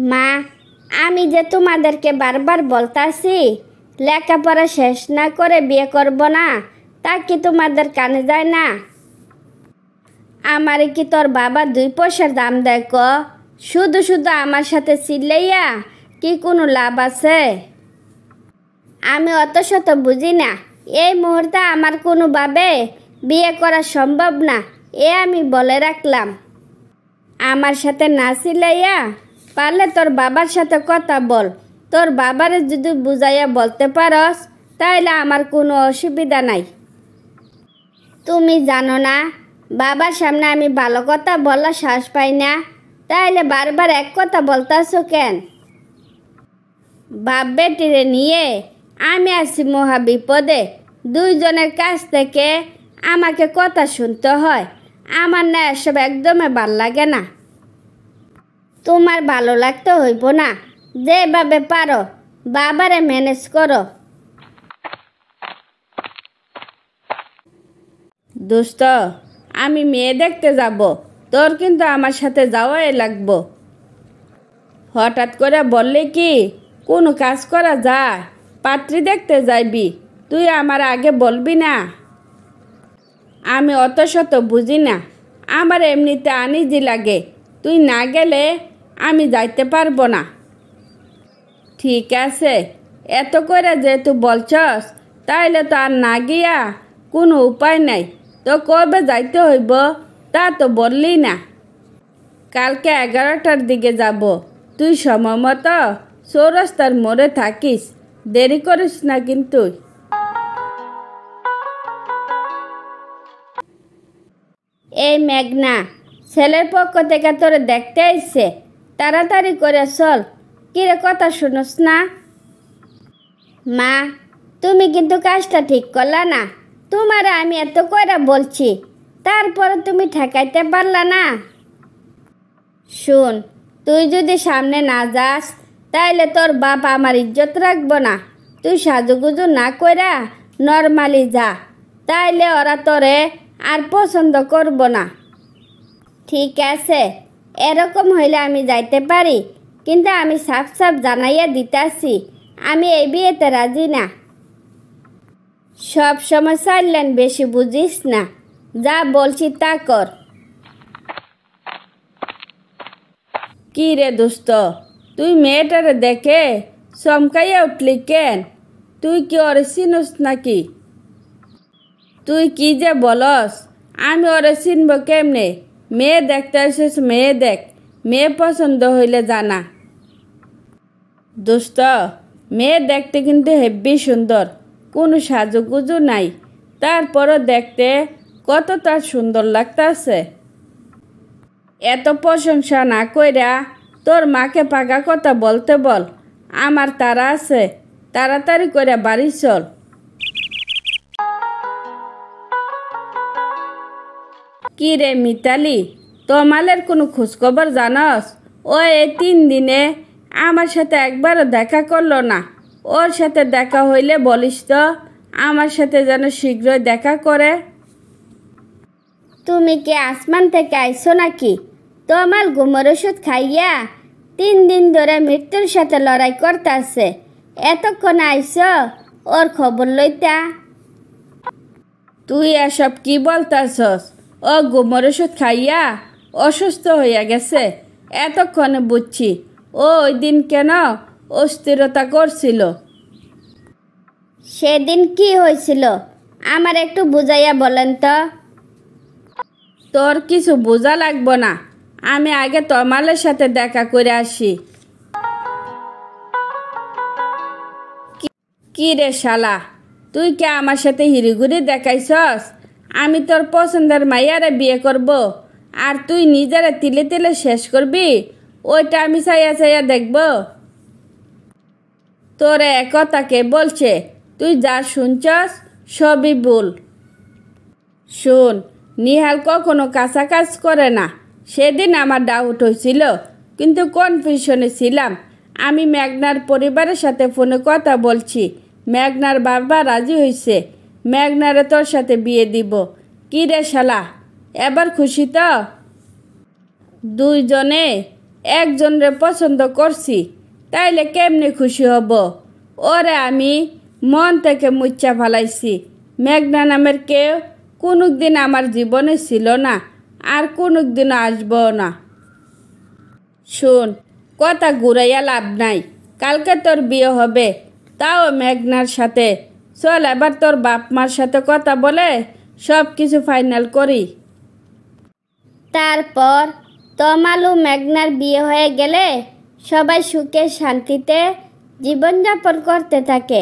মা, আমি যে তোমাদেরকে বারবার বলতাছি লেখাপড়া শেষ না করে বিয়ে করব না, তা কি তোমাদের কানে যায় না? আমারে কি তোর বাবা 2 পয়সার দাম দেয় ক? শুধু শুধু আমার সাথে চিল্লাইয়া কি কোনো লাভ আছে? আমি অত শত বুঝি না। এই মুহূর্তে আমার কোনোভাবে বিয়ে করা সম্ভব না, আমি বলে রাখলাম। আমার সাথে না চিল্লাইয়া পারলে তোর বাবার সাথে কথা বল। তোর বাবারে যদি বুঝাইয়া বলতে পারস তাহলে আমার কোনো অসুবিধা নাই। তুমি জানো না বাবার সামনে আমি ভালো কথা বলার সাহস পাই না, তাহলে বারবার এক কথা বলতাছো কেন? বাপ বেটিরে নিয়ে আমি আছি মহা বিপদে। দুইজনের কাছ থেকে আমাকে কথা শুনতে হয়। আমার না এসব একদমই ভাল লাগে না। তোমার ভালো লাগতে হইব না, যেভাবে পারো বাবারে ম্যানেজ করো। দোস্ত, আমি মেয়ে দেখতে যাব, তোর কিন্তু আমার সাথে যাওয়াই লাগবো। হঠাৎ করে বললে কি কোনো কাজ করা যায়? পাত্রী দেখতে যাইবি, তুই আমার আগে বলবি না? আমি অত শত বুঝি না, আমার এমনিতে আনিজি লাগে। তুই না গেলে আমি যাইতে পারবো না। ঠিক আছে, এত করে যেহেতু বলছস তাইলে তো আর না গিয়া কোনো উপায় নাই। তো কবে যাইতে হইব তা তো বললি না। কালকে 11টার দিকে যাব। তুই সময় মতো চৌরাস্তার মোড়ে থাকিস, দেরি করিস না কিন্তু। এই মেঘনা, ছেলের পক্ষ থেকে তোরে দেখতে আইছে, তাড়াতাড়ি করে চল। কিরে কথা শুনোস না? মা, তুমি কিন্তু কাজটা ঠিক করলা না। তোমার আমি এত কইরা বলছি, তারপরে তুমি ঠেকাইতে পারলা না। শুন, তুই যদি সামনে না যাস তাইলে তোর বাপ আমার ইজ্জত রাখবো না। তুই সাজুগুজু না কইরা নরমালি যা, তাইলে ওরা তোরে আর পছন্দ করব না। ঠিক আছে, এরকম হইলে আমি যাইতে পারি, কিন্তু আমি সাফ সাফ জানাইয়া দিতাছি আমি এই বিয়েতে রাজি না। সব সময় সাইলেন বেশি বুঝিস না, যা বলছি তা কর। কি রে দোস্ত, তুই মেয়েটারে দেখে চমকাইয়া উঠলি কেন? তুই কি ওরে চিনস নাকি? তুই কি যে বলস, আমি ওরে চিনব কেমনে? মেয়ে দেখতে আসিস, মেয়ে দেখ, মেয়ে পছন্দ হইলে জানা। দোস্ত, মেয়ে দেখতে কিন্তু হেব্বি সুন্দর, কোনো সাজুগুজু নাই, তারপরও দেখতে কত তার সুন্দর লাগতাছে। এত প্রশংসা না কইরা তোর মাকে পাকা কথা বলতে বল। আমার তারা আছে, তাড়াতাড়ি করে বাড়ি চল। কি রে মিতালি, তমালের কোনো খোঁজখবর জানস? ও এই 3 দিনে আমার সাথে একবারও দেখা করলো না। ওর সাথে দেখা হইলে বলিস তো আমার সাথে যেন শীঘ্রই দেখা করে। তুমি কি আসমান থেকে আইছো নাকি? তোমার ঘুমের ওষুধ খাইয়া 3 দিন ধরে মৃত্যুর সাথে লড়াই করতেছে, এতক্ষণ আইছো ওর খবর লইতা? তুই এসব কি বলতাছস? ও ঘুমের ওষুধ খাইয়া অসুস্থ হইয়া গেছে, এতক্ষণে বুঝছি। ও ওই দিন কেন অস্থিরতা করছিল। সেদিন কি হয়েছিল আমার একটু বুঝাইয়া বলেন তো। তোর কিছু বোঝা লাগবো না, আমি আগে তমালের সাথে দেখা করে আসি। কি রে শালা, তুই কি আমার সাথে হিরিগুড়ি দেখাইছস? আমি তোর পছন্দের মাইয়ারে বিয়ে করব, আর তুই নিজেরা তিলে তিলে শেষ করবি? ওইটা আমি চাইয়া চাইয়া দেখব? তোরে একথা কে বলছে? তুই যা শুনছস সবই ভুল। শোন, নিহাল কখনো কাঁচা কাজ করে না। সেদিন আমার ডাউট হয়েছিল, কিন্তু কনফিউশনে ছিলাম। আমি মেঘনার পরিবারের সাথে ফোনে কথা বলছি, মেঘনার বাবা রাজি হয়েছে, মেঘনারে তোর সাথে বিয়ে দিব। কি রে শালা, এবার খুশি তো? দুইজনে একজনরে পছন্দ করছি, তাইলে কেমনে খুশি হব? ওরে আমি মন থেকে মুচ্ছা ফেলাইছি। মেঘনা নামের কেউ কোনোদিন আমার জীবনে ছিল না, আর কোনোদিনও আসবো না। শোন, কথা ঘুরাইয়া লাভ নাই। কালকে তোর বিয়ে হবে, তাও মেঘনার সাথে। চল এবার তোর বাপ মার সাথে কথা বলে সব কিছু ফাইনাল করি। তারপর তমালু মেঘনার বিয়ে হয়ে গেলে সবাই সুখে শান্তিতে জীবনযাপন করতে থাকে।